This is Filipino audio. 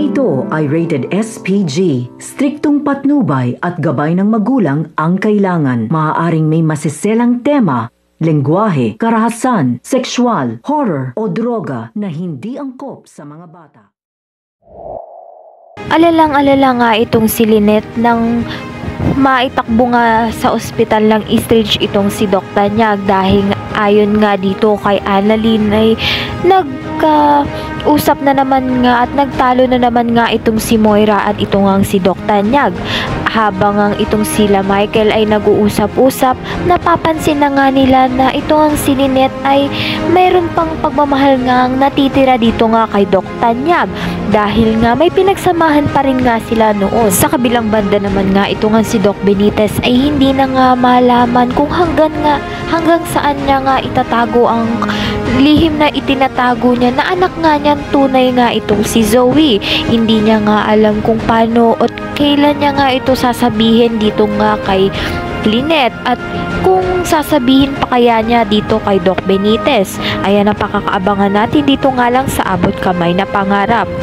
ito ay rated SPG. Striktong patnubay at gabay ng magulang ang kailangan. Maaaring may masiselang tema, lengguwahe, karahasan, sexual, horror o droga na hindi angkop sa mga bata. Alalang-alala nga itong si Lynette nang maitakbo nga sa ospital ng Eastridge itong si Doc Tanyag dahil ayon nga dito kay Annalyn ay nagkausap na naman nga at nagtalo na naman nga itong si Moira at ito nga si Doc Tanyag. Habang ang itong sila Michael ay nag-uusap-usap, napapansin na nga nila na ito ang si Lynette ay mayroon pang pagmamahal nga ang natitira dito nga kay Doc Tanyag dahil nga may pinagsamahan pa rin nga sila noon. Sa kabilang banda naman nga ito nga si Doc Benitez ay hindi na nga malaman kung hanggang saan niya nga itatago ang lihim na itinatago niya na anak nga niyan tunay nga itong si Zoe. Hindi niya nga alam kung paano at kailan niya nga ito sasabihin dito nga kay Lynette at kung sasabihin pa kaya niya dito kay Doc Benitez. Ayan ang pakakaabangan natin dito nga lang sa Abot Kamay na Pangarap.